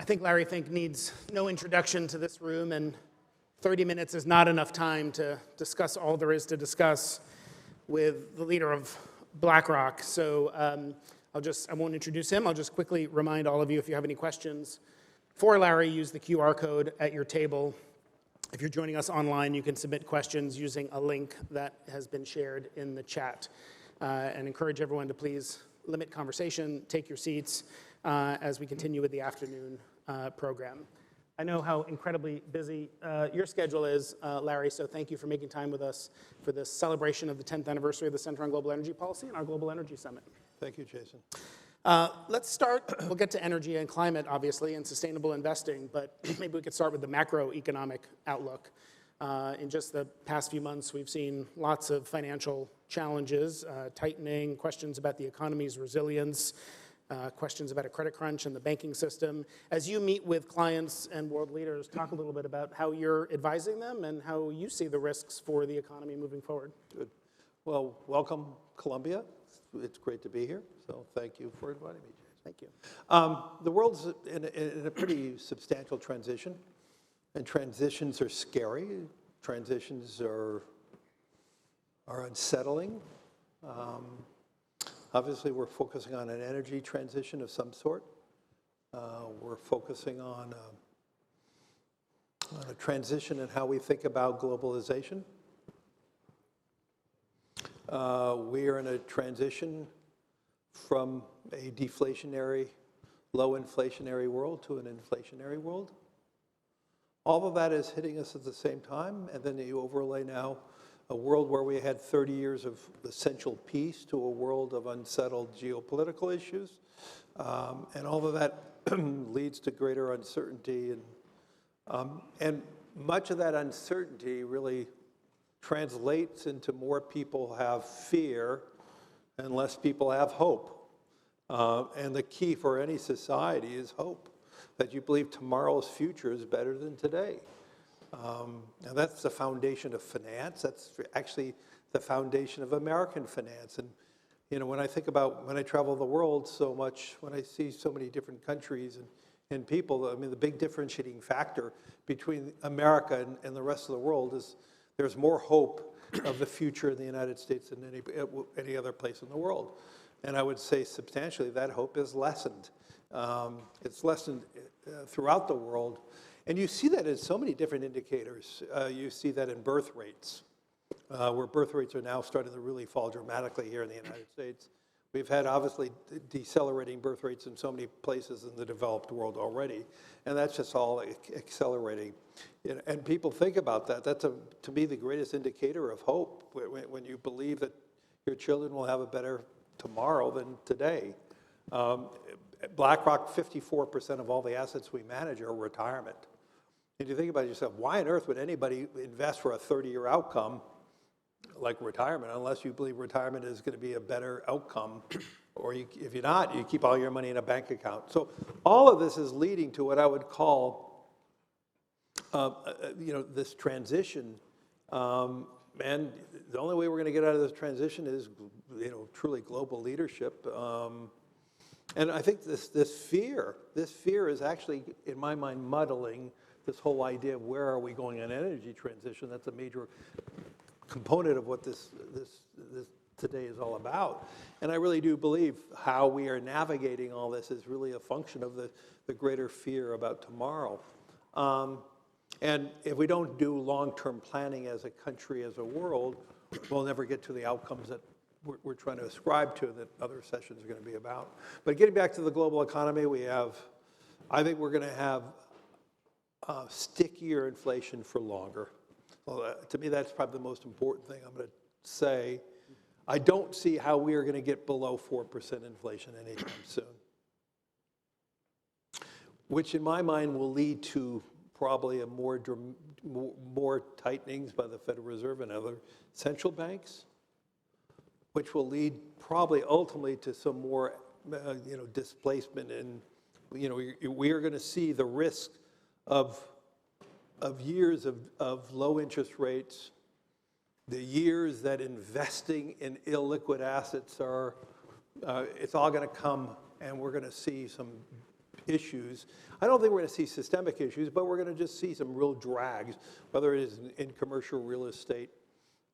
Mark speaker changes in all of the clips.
Speaker 1: think Larry Fink needs no introduction to this room, and 30 minutes is not enough time to discuss all there is to discuss with the leader of BlackRock. So I won't introduce him. I'll just quickly remind all of you, if you have any questions for Larry, use the QR code at your table. If you're joining us online, you can submit questions using a link that has been shared in the chat. And encourage everyone to please limit conversation, take your seats as we continue with the afternoon program. I know how incredibly busy your schedule is, Larry, so thank you for making time with us for this celebration of the 10th anniversary of the Center on Global Energy Policy and our Global Energy Summit.
Speaker 2: Thank you, Jason.
Speaker 1: Let's start, we'll get to energy and climate, obviously, and sustainable investing, but maybe we could start with the macroeconomic outlook. In just the past few months, we've seen lots of financial challenges, tightening, questions about the economy's resilience, questions about a credit crunch in the banking system. As you meet with clients and world leaders, talk a little bit about how you're advising them and how you see the risks for the economy moving forward.
Speaker 2: Good. Well, welcome, Columbia. It's great to be here, so thank you for inviting me, Jason.
Speaker 1: Thank you.
Speaker 2: The world's in a pretty substantial transition, and transitions are scary. Transitions are unsettling. Obviously, we're focusing on an energy transition of some sort. We're focusing on a transition in how we think about globalization. We are in a transition from a deflationary, low inflationary world to an inflationary world. All of that is hitting us at the same time, and then you overlay now a world where we had 30 years of essential peace to a world of unsettled geopolitical issues. And all of that leads to greater uncertainty. And much of that uncertainty really translates into more people have fear and less people have hope. And the key for any society is hope, that you believe tomorrow's future is better than today. And that's the foundation of finance. That's actually the foundation of American finance. And when I think about, when I travel the world so much, when I see so many different countries and people, I mean, the big differentiating factor between America and the rest of the world is there's more hope of the future in the United States than any other place in the world. And I would say substantially that hope is lessened. It's lessened throughout the world. And you see that in so many different indicators. You see that in birth rates, where birth rates are now starting to really fall dramatically here in the United States. We've had obviously decelerating birth rates in so many places in the developed world already, and that's just all accelerating. And people think about that. That's, to me, the greatest indicator of hope, when you believe that your children will have a better tomorrow than today. BlackRock, 54% of all the assets we manage are retirement. And you think about it yourself, why on earth would anybody invest for a 30-year outcome like retirement, unless you believe retirement is going to be a better outcome, or if you're not, you keep all your money in a bank account. So all of this is leading to what I would call, this transition. And the only way we're going to get out of this transition is, truly global leadership. And I think this fear is actually, in my mind, muddling this whole idea of where are we going on energy transition. That's a major component of what this today is all about. And I really do believe how we are navigating all this is really a function of the greater fear about tomorrow. And if we don't do long-term planning as a country, as a world, we'll never get to the outcomes that we're trying to ascribe to, that other sessions are going to be about. But getting back to the global economy, I think we're going to have stickier inflation for longer. Well, to me, that's probably the most important thing I'm going to say. I don't see how we are going to get below 4% inflation anytime soon, which in my mind will lead to probably more tightenings by the Federal Reserve and other central banks, which will lead probably ultimately to some more displacement. And we are going to see the risk of years of low interest rates, the years that investing in illiquid assets are, it's all going to come, and we're going to see some issues. I don't think we're going to see systemic issues, but we're going to just see some real drags, whether it is in commercial real estate,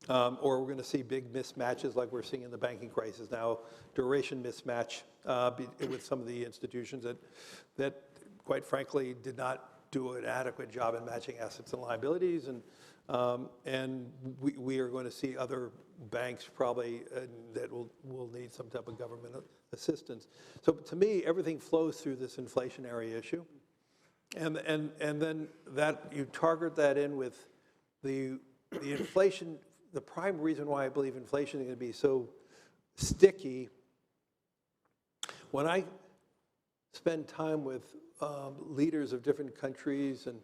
Speaker 2: or we're going to see big mismatches like we're seeing in the banking crisis now, duration mismatch with some of the institutions that quite frankly did not do an adequate job in matching assets and liabilities, and we are going to see other banks probably that will need some type of government assistance. So to me, everything flows through this inflationary issue, and then that you target that in with the inflation. The prime reason why I believe inflation is going to be so sticky, when I spend time with leaders of different countries and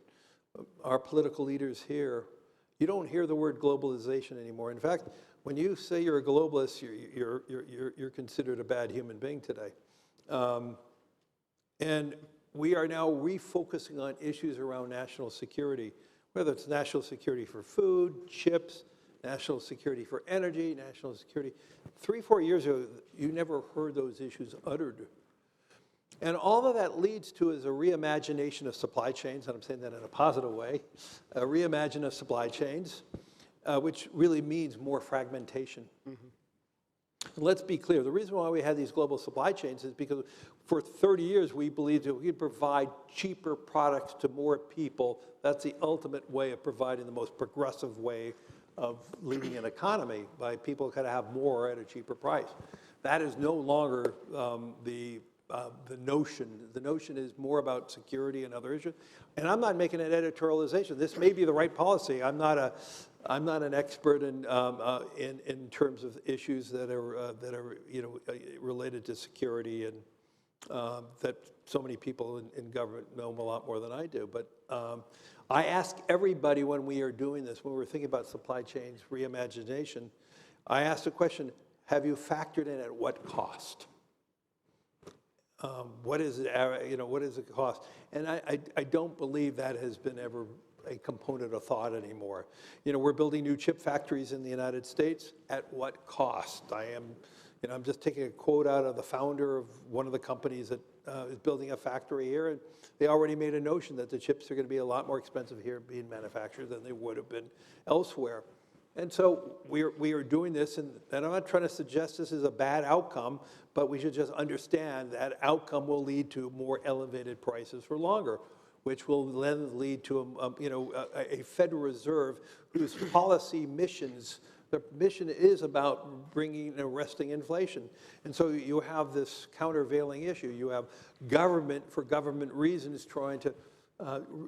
Speaker 2: our political leaders here, you don't hear the word globalization anymore. In fact, when you say you're a globalist, you're considered a bad human being today. And we are now refocusing on issues around national security, whether it's national security for food, chips, national security for energy, national security. 3-4 years ago, you never heard those issues uttered. And all of that leads to is a reimagination of supply chains, and I'm saying that in a positive way, a reimagination of supply chains, which really means more fragmentation. Mm-hmm. Let's be clear, the reason why we have these global supply chains is because for 30 years we believed that we could provide cheaper products to more people. That's the ultimate way of providing the most progressive way of leading an economy, by people kind of have more at a cheaper price. That is no longer the notion. The notion is more about security and other issues. And I'm not making an editorialization. This may be the right policy. I'm not an expert in terms of issues that are related to security and that so many people in government know a lot more than I do. But I ask everybody when we are doing this, when we're thinking about supply chains reimagination, I ask the question: have you factored in at what cost? What is it? What is the cost? And I don't believe that has been ever a component of thought anymore. We're building new chip factories in the United States. At what cost? I'm just taking a quote out of the founder of one of the companies that is building a factory here, and they already made a notion that the chips are going to be a lot more expensive here being manufactured than they would have been elsewhere. And so we are doing this, and I'm not trying to suggest this is a bad outcome, but we should just understand that outcome will lead to more elevated prices for longer, which will then lead to a Federal Reserve whose policy missions, the mission is about bringing and arresting inflation. And so you have this countervailing issue. You have government, for government reasons, trying to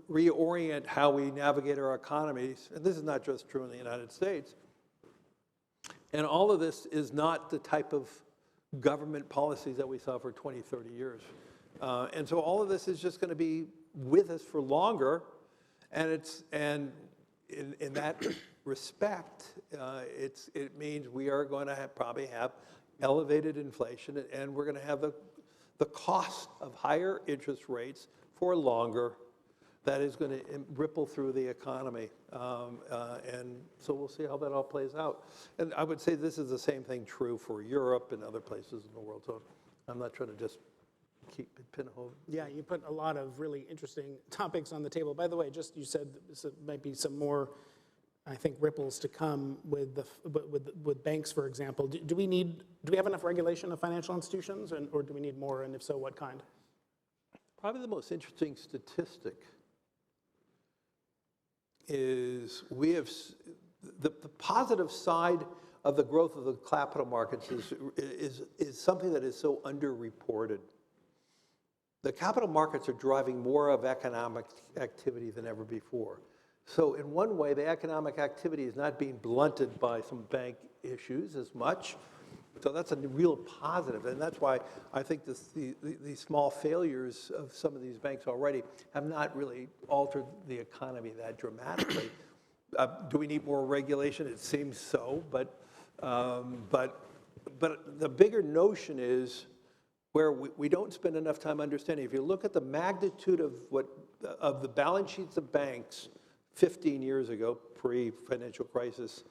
Speaker 2: reorient how we navigate our economies. And this is not just true in the United States. And all of this is not the type of government policies that we saw for 20, 30 years. And so all of this is just going to be with us for longer. And in that respect, it means we are going to probably have elevated inflation, and we're going to have the cost of higher interest rates for longer. That is going to ripple through the economy. And so we'll see how that all plays out. And I would say this is the same thing true for Europe and other places in the world. So I'm not trying to just keep it pinhole.
Speaker 1: Yeah, you put a lot of really interesting topics on the table. By the way, you said there might be some more, I think, ripples to come with banks, for example. Do we have enough regulation of financial institutions, or do we need more? And if so, what kind?
Speaker 2: Probably the most interesting statistic is we have the positive side of the growth of the capital markets is something that is so underreported. The capital markets are driving more of economic activity than ever before. So in one way, the economic activity is not being blunted by some bank issues as much. So that's a real positive, and that's why I think these small failures of some of these banks already have not really altered the economy that dramatically. Do we need more regulation? It seems so, but the bigger notion is where we don't spend enough time understanding. If you look at the magnitude of the balance sheets of banks 15 years ago, pre-financial crisis,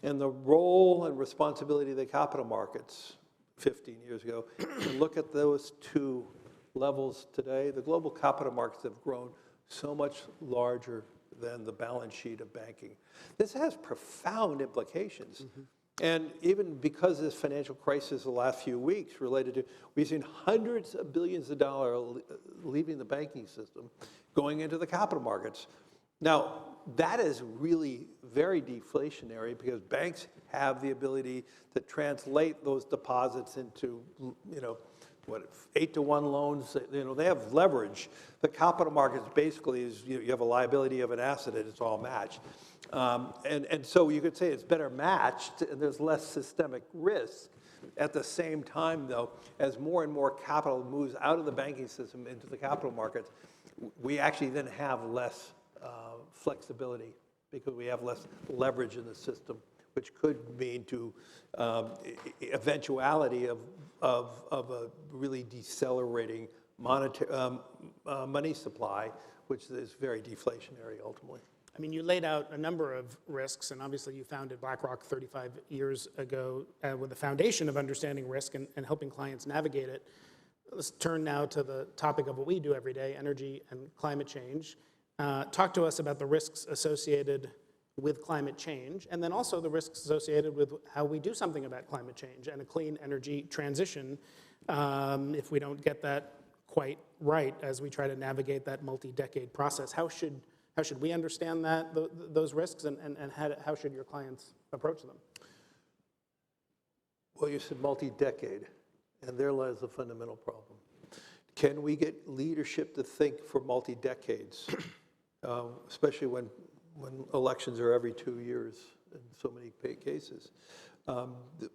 Speaker 2: and the role and responsibility of the capital markets 15 years ago, and look at those two levels today, the global capital markets have grown so much larger than the balance sheet of banking. This has profound implications. And even because of this financial crisis the last few weeks related to, we've seen hundreds of billions of dollars leaving the banking system, going into the capital markets. Now, that is really very deflationary because banks have the ability to translate those deposits into, 8-to-1 loans. They have leverage. The capital markets basically is you have a liability of an asset and it's all matched. And so you could say it's better matched and there's less systemic risk. At the same time, though, as more and more capital moves out of the banking system into the capital markets, we actually then have less flexibility because we have less leverage in the system, which could mean to eventuality of a really decelerating money supply, which is very deflationary ultimately.
Speaker 1: I mean, you laid out a number of risks, and obviously you founded BlackRock 35 years ago with the foundation of understanding risk and helping clients navigate it. Let's turn now to the topic of what we do every day, energy and climate change. Talk to us about the risks associated with climate change, and then also the risks associated with how we do something about climate change and a clean energy transition if we don't get that quite right as we try to navigate that multi-decade process. How should we understand those risks, and how should your clients approach them?
Speaker 2: Well, you said multi-decade, and there lies the fundamental problem. Can we get leadership to think for multi-decades, especially when elections are every 2 years in so many cases?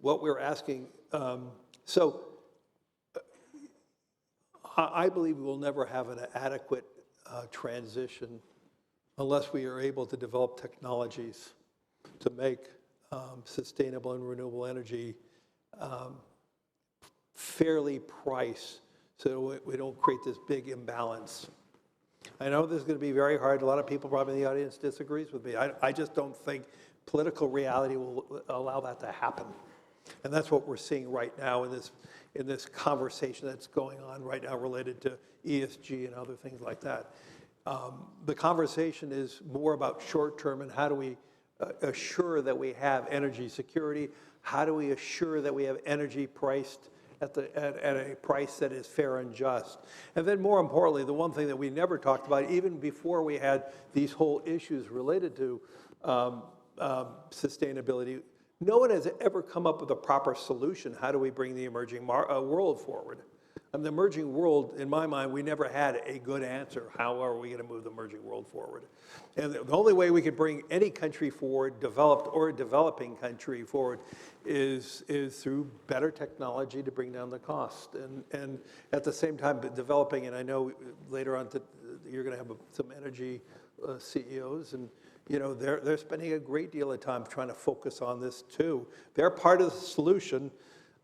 Speaker 2: What we're asking, I believe we will never have an adequate transition unless we are able to develop technologies to make sustainable and renewable energy fairly priced so we don't create this big imbalance. I know this is going to be very hard. A lot of people probably in the audience disagrees with me. I just don't think political reality will allow that to happen. And that's what we're seeing right now in this conversation that's going on right now related to ESG and other things like that. The conversation is more about short-term and how do we assure that we have energy security? How do we assure that we have energy priced at a price that is fair and just? And then more importantly, the one thing that we never talked about, even before we had these whole issues related to sustainability, no one has ever come up with a proper solution. How do we bring the emerging world forward? And the emerging world, in my mind, we never had a good answer. How are we going to move the emerging world forward? And the only way we could bring any country forward, developed or developing country forward, is through better technology to bring down the cost. And at the same time, developing, and I know later on you're going to have some energy CEOs, and they're spending a great deal of time trying to focus on this too. They're part of the solution.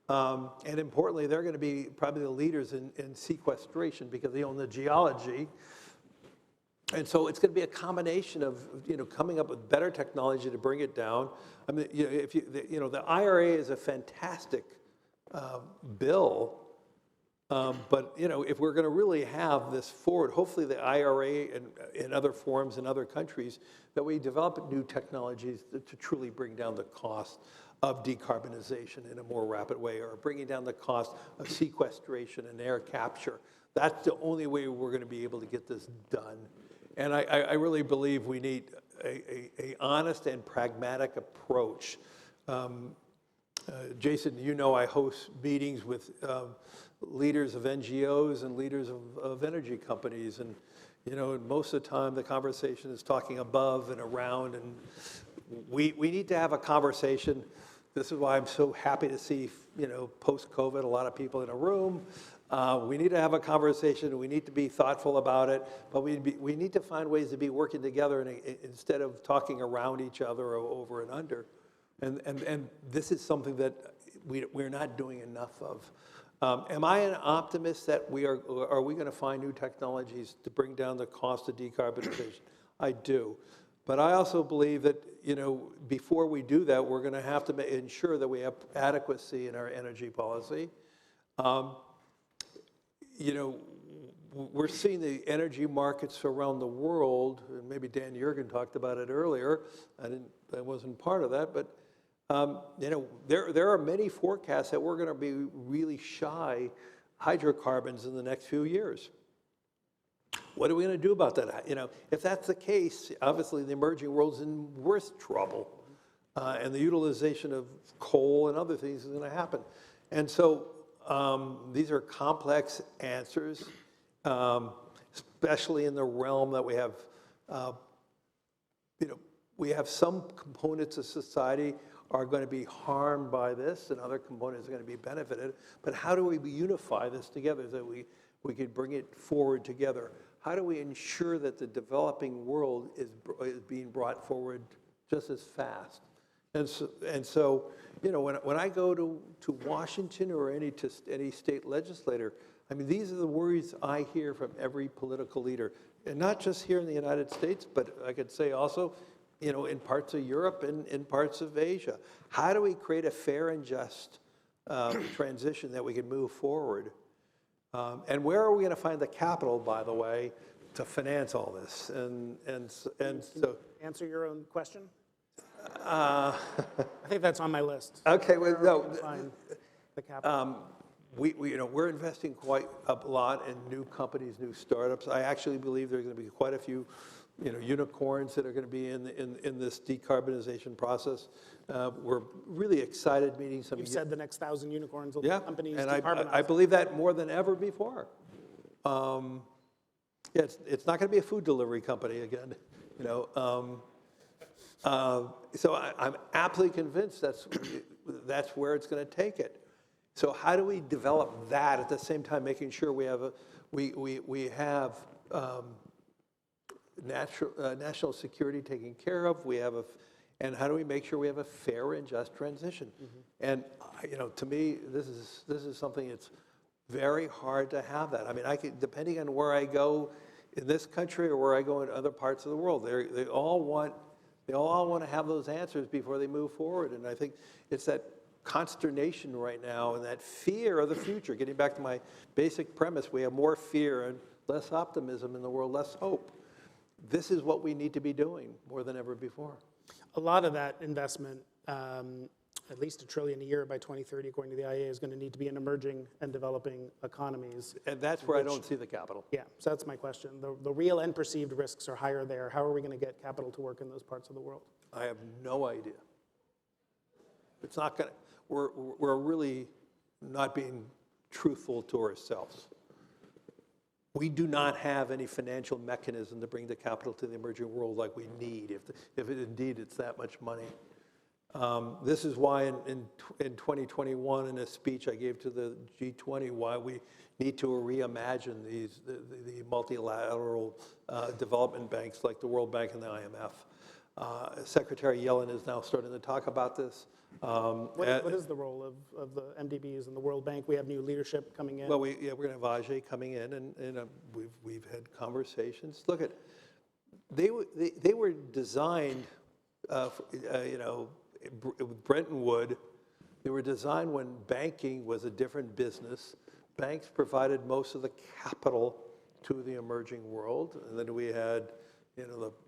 Speaker 2: And importantly, they're going to be probably the leaders in sequestration because they own the geology. And so it's going to be a combination of coming up with better technology to bring it down. I mean, the IRA is a fantastic bill, but if we're going to really have this forward, hopefully the IRA and in other forms in other countries, that we develop new technologies to truly bring down the cost of decarbonization in a more rapid way, or bringing down the cost of sequestration and air capture. That's the only way we're going to be able to get this done. And I really believe we need a honest and pragmatic approach. Jason, I host meetings with leaders of NGOs and leaders of energy companies, and most of the time the conversation is talking above and around, and we need to have a conversation. This is why I'm so happy to see, post-COVID, a lot of people in a room. We need to have a conversation. We need to be thoughtful about it, but we need to find ways to be working together instead of talking around each other or over and under. And this is something that we're not doing enough of. Am I an optimist that are we going to find new technologies to bring down the cost of decarbonization? I do. But I also believe that, before we do that, we're going to have to ensure that we have adequacy in our energy policy. we're seeing the energy markets around the world, and maybe Dan Yergin talked about it earlier. I wasn't part of that, but there are many forecasts that we're going to be really shy hydrocarbons in the next few years. What are we going to do about that? If that's the case, obviously the emerging world's in worse trouble, and the utilization of coal and other things is going to happen. And so these are complex answers, especially in the realm that we have. We have some components of society are going to be harmed by this, and other components are going to be benefited. But how do we unify this together so that we could bring it forward together? How do we ensure that the developing world is being brought forward just as fast? And so when I go to Washington or any state legislator, I mean, these are the worries I hear from every political leader, and not just here in the United States, but I could say also, in parts of Europe and in parts of Asia. How do we create a fair and just transition that we can move forward? And where are we going to find the capital, by the way, to finance all this? And so
Speaker 1: answer your own question. I think that's on my list.
Speaker 2: Okay, well, no.
Speaker 1: Find the capital.
Speaker 2: We're investing quite a lot in new companies, new startups. I actually believe there's going to be quite a few, unicorns that are going to be in this decarbonization process. We're really excited meeting some.
Speaker 1: You've said the next 1,000 unicorns will
Speaker 2: Yeah,
Speaker 1: be companies
Speaker 2: and
Speaker 1: decarbonize.
Speaker 2: I believe that more than ever before. It's not going to be a food delivery company again, So I'm absolutely convinced that's where it's going to take it. So how do we develop that at the same time, making sure we have national security taken care of? And how do we make sure we have a fair and just transition? Mm-hmm. And to me, this is something that's very hard to have that. I mean, depending on where I go in this country or where I go in other parts of the world, they all want to have those answers before they move forward. And I think it's that consternation right now and that fear of the future. Getting back to my basic premise, we have more fear and less optimism in the world, less hope. This is what we need to be doing more than ever before.
Speaker 1: A lot of that investment, at least $1 trillion a year by 2030, according to the IEA, is going to need to be in emerging and developing economies.
Speaker 2: And that's where I don't see the capital.
Speaker 1: Yeah, so that's my question. The real and perceived risks are higher there. How are we going to get capital to work in those parts of the world?
Speaker 2: I have no idea. It's not going to. We're really not being truthful to ourselves. We do not have any financial mechanism to bring the capital to the emerging world like we need, if indeed it's that much money. This is why in 2021, in a speech I gave to the G20, why we need to reimagine the multilateral development banks like the World Bank and the IMF. Secretary Yellen is now starting to talk about this.
Speaker 1: What is the role of the MDBs and the World Bank? We have new leadership coming in.
Speaker 2: Well, we're going to have Ajay coming in, and we've had conversations. Look at, they were designed, with Bretton Woods, they were designed when banking was a different business. Banks provided most of the capital to the emerging world, and then we had,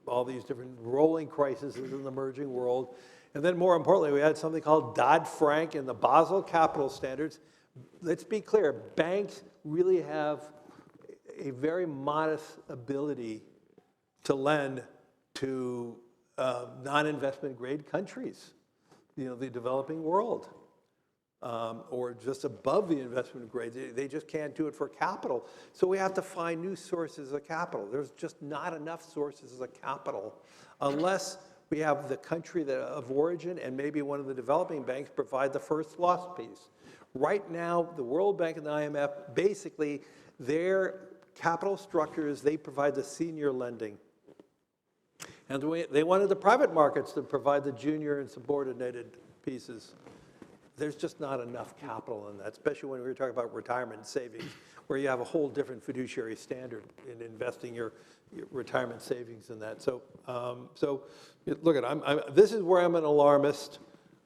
Speaker 2: all these different rolling crises in the emerging world. And then more importantly, we had something called Dodd-Frank and the Basel Capital Standards. Let's be clear, banks really have a very modest ability to lend to non-investment grade countries, the developing world, or just above the investment grade. They just can't do it for capital. So we have to find new sources of capital. There's just not enough sources of capital unless we have the country of origin and maybe one of the developing banks provide the first loss piece. Right now, the World Bank and the IMF, basically, their capital structures, they provide the senior lending. And they wanted the private markets to provide the junior and subordinated pieces. There's just not enough capital in that, especially when we're talking about retirement savings, where you have a whole different fiduciary standard in investing your retirement savings in that. So look at, this is where I'm an alarmist.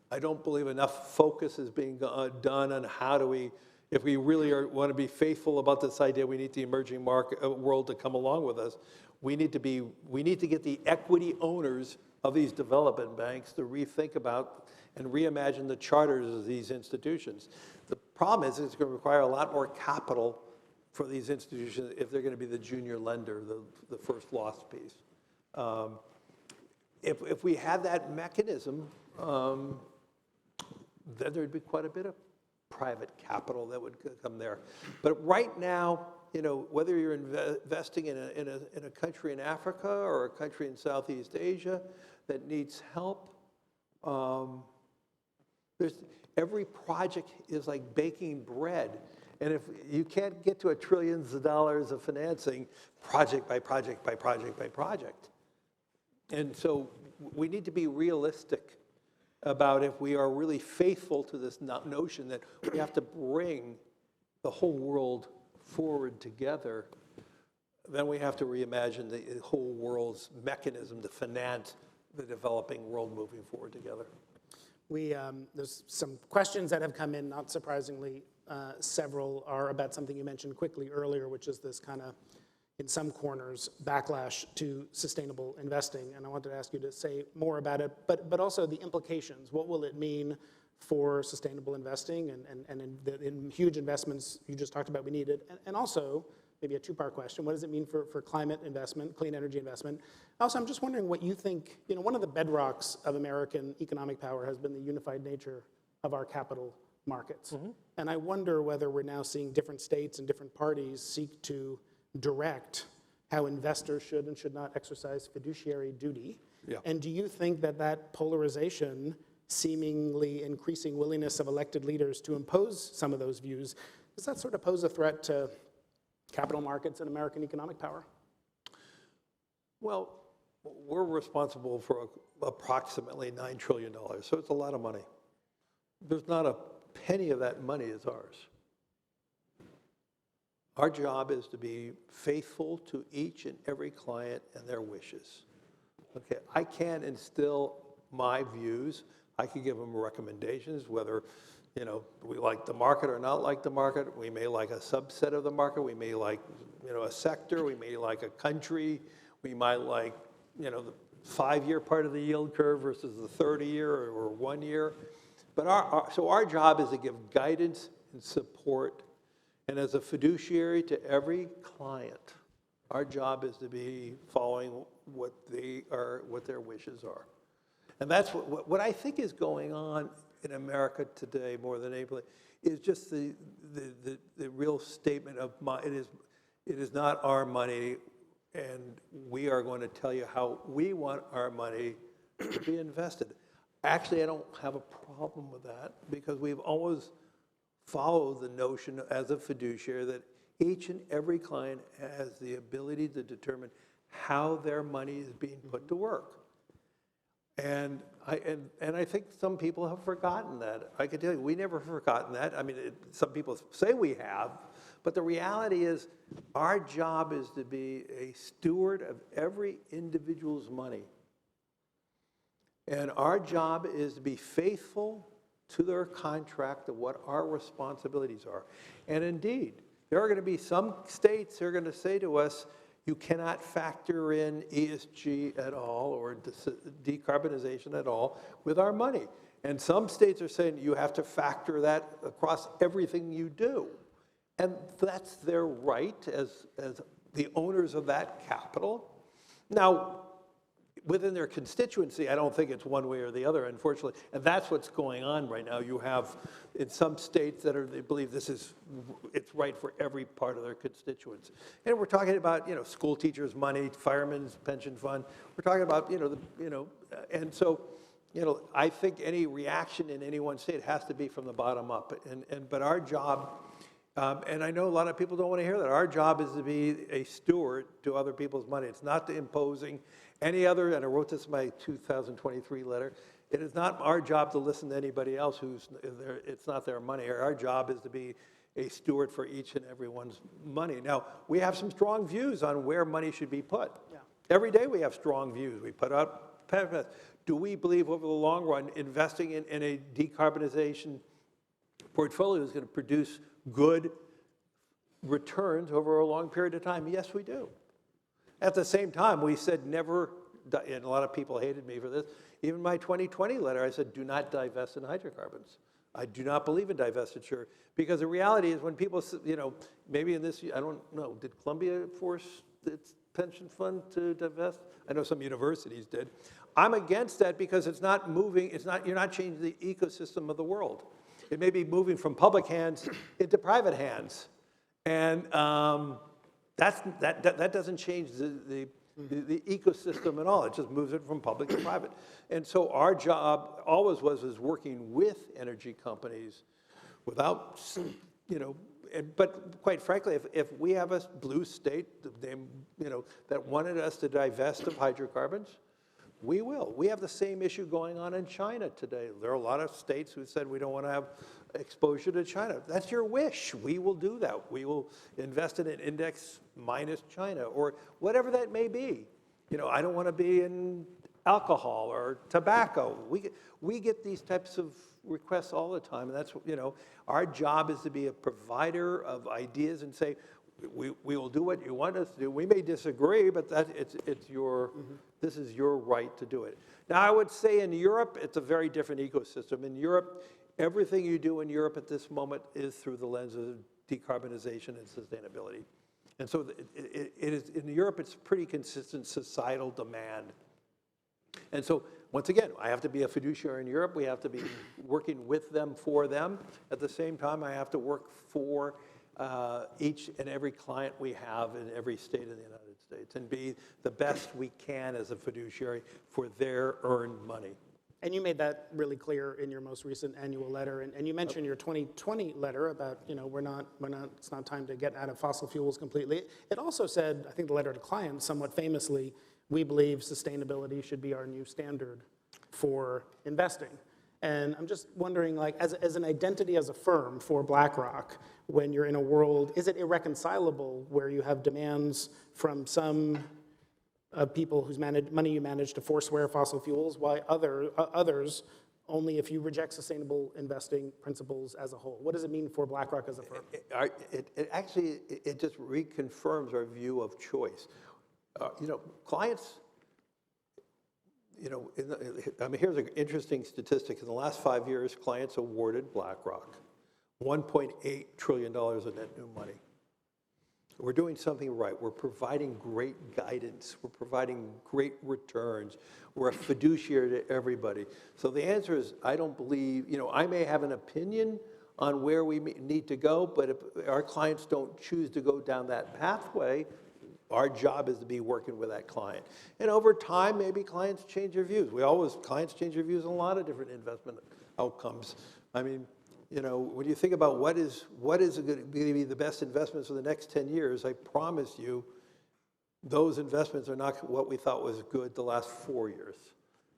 Speaker 2: I don't believe enough focus is being done on how do we if we really want to be faithful about this idea, we need the emerging market world to come along with us. We need to get the equity owners of these development banks to rethink about and reimagine the charters of these institutions. The problem is it's going to require a lot more capital for these institutions if they're going to be the junior lender, the first loss piece. If we had that mechanism, then there'd be quite a bit of private capital that would come there. But right now, whether you're investing in a country in Africa or a country in Southeast Asia that needs help, every project is like baking bread. And if you can't get to trillions of dollars of financing, project by project by project by project. And so we need to be realistic about if we are really faithful to this notion that we have to bring the whole world forward together, then we have to reimagine the whole world's mechanism to finance the developing world moving forward together.
Speaker 1: There's some questions that have come in, not surprisingly. Several are about something you mentioned quickly earlier, which is this kind of, in some corners, backlash to sustainable investing. And I wanted to ask you to say more about it, but also the implications. What will it mean for sustainable investing and in huge investments you just talked about we needed? And also, maybe a two-part question, what does it mean for climate investment, clean energy investment? Also, I'm just wondering what you think, one of the bedrocks of American economic power has been the unified nature of our capital markets. Mm-hmm. And I wonder whether we're now seeing different states and different parties seek to direct how investors should and should not exercise fiduciary duty. Yeah. And do you think that polarization, seemingly increasing willingness of elected leaders to impose some of those views, does that sort of pose a threat to capital markets and American economic power?
Speaker 2: Well, we're responsible for approximately $9 trillion, so it's a lot of money. There's not a penny of that money is ours. Our job is to be faithful to each and every client and their wishes. Okay, I can't instill my views. I can give them recommendations, whether we like the market or not like the market. We may like a subset of the market. We may like a sector. We may like a country. We might like the 5-year part of the yield curve versus the 30-year or 1 year. But so our job is to give guidance and support. And as a fiduciary to every client, our job is to be following what their wishes are. And that's what I think is going on in America today more than anybody is just the real statement of it is not our money, and we are going to tell you how we want our money to be invested. Actually, I don't have a problem with that because we've always followed the notion as a fiduciary that each and every client has the ability to determine how their money is being put to work. And I think some people have forgotten that. I can tell you, we never forgotten that. I mean, some people say we have, but the reality is our job is to be a steward of every individual's money. And our job is to be faithful to their contract of what our responsibilities are. And indeed, there are going to be some states that are going to say to us, you cannot factor in ESG at all or decarbonization at all with our money. And some states are saying you have to factor that across everything you do. And that's their right as the owners of that capital. Now, within their constituency, I don't think it's one way or the other, unfortunately. And that's what's going on right now. You have in some states they believe it's right for every part of their constituents. And we're talking about, school teachers' money, firemen's pension fund. We're talking about, and so, I think any reaction in any one state has to be from the bottom up. But our job, and I know a lot of people don't want to hear that. Our job is to be a steward to other people's money. It's not to imposing any other, and I wrote this in my 2023 letter, it is not our job to listen to anybody else it's not their money. Our job is to be a steward for each and everyone's money. Now, we have some strong views on where money should be put. Yeah. Every day we have strong views. We put out, do we believe over the long run investing in a decarbonization portfolio is going to produce good returns over a long period of time? Yes, we do. At the same time, we said never, and a lot of people hated me for this, even my 2020 letter, I said, do not divest in hydrocarbons. I do not believe in divestiture, because the reality is when people, maybe in this, I don't know, did Columbia force its pension fund to divest? I know some universities did. I'm against that because it's not moving, you're not changing the ecosystem of the world. It may be moving from public hands into private hands. And that doesn't change the ecosystem at all. It just moves it from public to private. And so our job always was working with energy companies without, but quite frankly, if we have a blue state that wanted us to divest of hydrocarbons, we will. We have the same issue going on in China today. There are a lot of states who said we don't want to have exposure to China. That's your wish. We will do that. We will invest in an index minus China or whatever that may be. I don't want to be in alcohol or tobacco. We get these types of requests all the time, and that's our job is to be a provider of ideas and say, we will do what you want us to do. We may disagree, but it's your this is your right to do it. Now, I would say in Europe, it's a very different ecosystem. In Europe, everything you do in Europe at this moment is through the lens of decarbonization and sustainability. And so it is in Europe, it's pretty consistent societal demand. And so once again, I have to be a fiduciary in Europe. We have to be working with them, for them. At the same time, I have to work for each and every client we have in every state of the United States and be the best we can as a fiduciary for their earned money.
Speaker 1: And you made that really clear in your most recent annual letter, and you mentioned your 2020 letter about it's not time to get out of fossil fuels completely. It also said, I think the letter to clients somewhat famously, we believe sustainability should be our new standard for investing. And I'm just wondering, as an identity as a firm for BlackRock, when you're in a world, is it irreconcilable where you have demands from some people whose money you manage to forswear fossil fuels, while others only if you reject sustainable investing principles as a whole? What does it mean for BlackRock as a firm?
Speaker 2: It actually just reconfirms our view of choice. Clients, here's an interesting statistic. In the last 5 years, clients awarded BlackRock $1.8 trillion of net new money. We're doing something right. We're providing great guidance. We're providing great returns. We're a fiduciary to everybody. So the answer is, I don't believe, I may have an opinion on where we need to go, but if our clients don't choose to go down that pathway, our job is to be working with that client. And over time, maybe clients change their views. Clients change their views on a lot of different investment outcomes. When you think about what is going to be the best investments for the next 10 years, I promise you, those investments are not what we thought was good the last 4 years.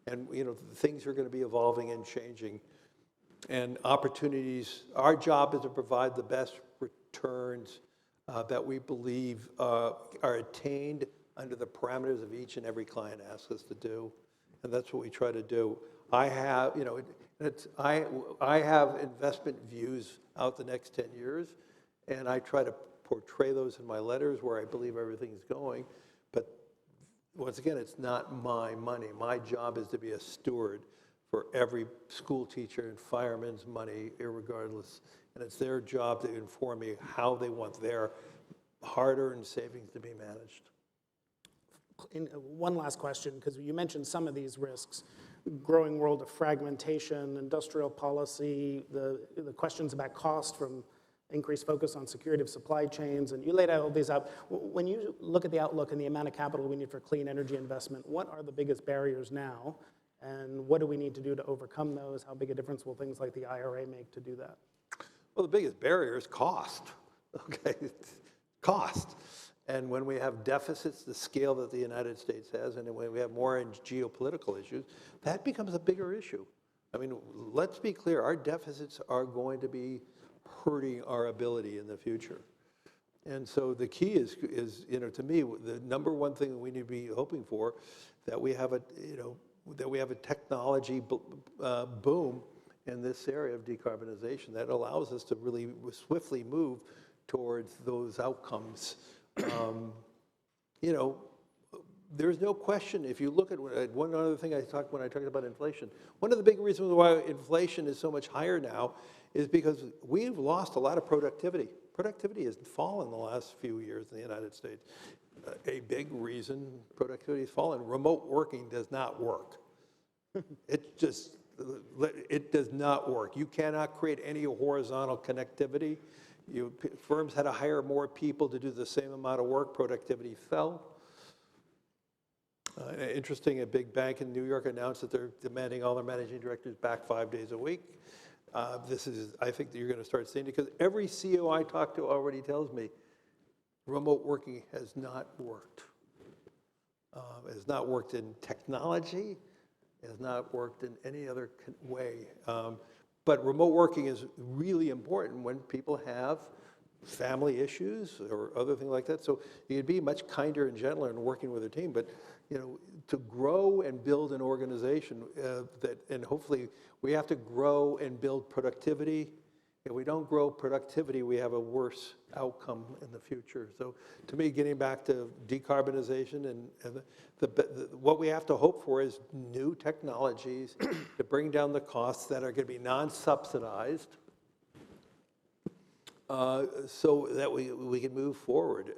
Speaker 2: And, things are going to be evolving and changing. And opportunities, our job is to provide the best returns that we believe are attained under the parameters of each and every client asks us to do. And that's what we try to do. I have investment views out the next 10 years, and I try to portray those in my letters where I believe everything's going. But once again, it's not my money. My job is to be a steward for every school teacher and fireman's money, irregardless. And it's their job to inform me how they want their hard-earned savings to be managed.
Speaker 1: One last question, because you mentioned some of these risks. Growing world of fragmentation, industrial policy, the questions about cost from increased focus on security of supply chains, and you laid all these out. When you look at the outlook and the amount of capital we need for clean energy investment, what are the biggest barriers now, and what do we need to do to overcome those? How big a difference will things like the IRA make to do that?
Speaker 2: Well, the biggest barrier is cost, okay? Cost. And when we have deficits, the scale that the United States has, and when we have more geopolitical issues, that becomes a bigger issue. Let's be clear, our deficits are going to be hurting our ability in the future. And so the key is to me, the number one thing that we need to be hoping for, that we have a technology boom in this area of decarbonization that allows us to really swiftly move towards those outcomes. You know, there's no question, if you look at one other thing when I talked about inflation, one of the big reasons why inflation is so much higher now is because we've lost a lot of productivity. Productivity has fallen the last few years in the United States. A big reason productivity has fallen, remote working does not work. It does not work. You cannot create any horizontal connectivity. Firms had to hire more people to do the same amount of work, productivity fell. Interesting, a big bank in New York announced that they're demanding all their managing directors back 5 days a week. I think that you're going to start seeing it because every CEO I talk to already tells me remote working has not worked. It has not worked in technology. It has not worked in any other way. But remote working is really important when people have family issues or other things like that. So you can be much kinder and gentler in working with a team. But to grow and build an organization and hopefully we have to grow and build productivity. If we don't grow productivity, we have a worse outcome in the future. So to me, getting back to decarbonization and what we have to hope for is new technologies to bring down the costs that are going to be non-subsidized so that we can move forward.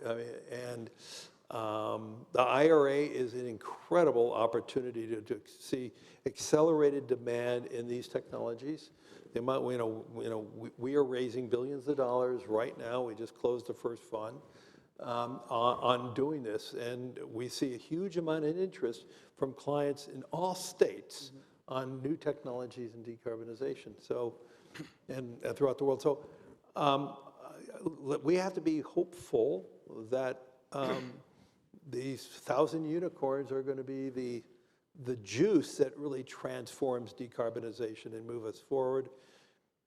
Speaker 2: The IRA is an incredible opportunity to see accelerated demand in these technologies. The amount, we are raising billions of dollars right now. We just closed the first fund on doing this, and we see a huge amount of interest from clients in all states on new technologies and decarbonization. So, and throughout the world. So, we have to be hopeful that these 1,000 unicorns are going to be the juice that really transforms decarbonization and move us forward.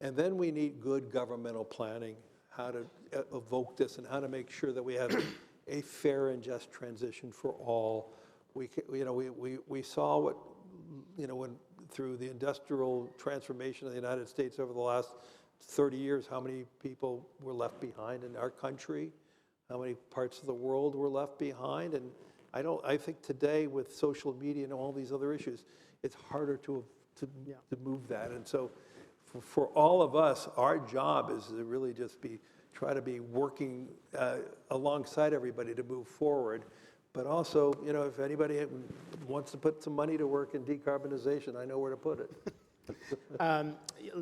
Speaker 2: And then we need good governmental planning, how to evoke this and how to make sure that we have a fair and just transition for all. We saw what, through the industrial transformation of the United States over the last 30 years, how many people were left behind in our country, how many parts of the world were left behind. And I think today with social media and all these other issues, it's harder to move that. And so for all of us, our job is to really just try to be working alongside everybody to move forward. But also, if anybody wants to put some money to work in decarbonization, I know where to put it.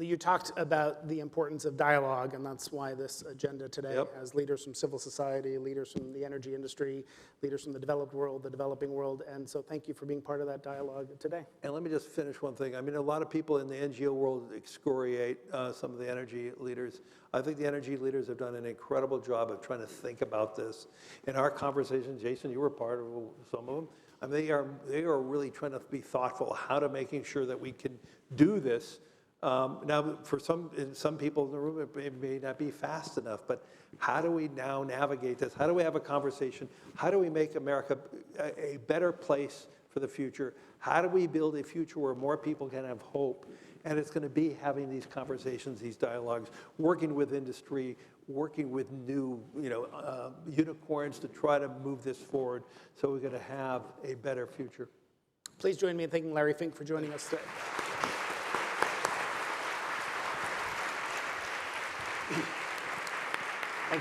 Speaker 1: You talked about the importance of dialogue, and that's why this agenda today has leaders from civil society, leaders from the energy industry, leaders from the developed world, the developing world, and so thank you for being part of that dialogue today.
Speaker 2: And let me just finish one thing. A lot of people in the NGO world excoriate some of the energy leaders. I think the energy leaders have done an incredible job of trying to think about this. In our conversations, Jason, you were part of some of them. They are really trying to be thoughtful how to making sure that we can do this. Now, for some people in the room, it may not be fast enough, but how do we now navigate this? How do we have a conversation? How do we make America a better place for the future? How do we build a future where more people can have hope? And it's going to be having these conversations, these dialogues, working with industry, working with new unicorns to try to move this forward so we're going to have a better future.
Speaker 1: Please join me in thanking Larry Fink for joining us today.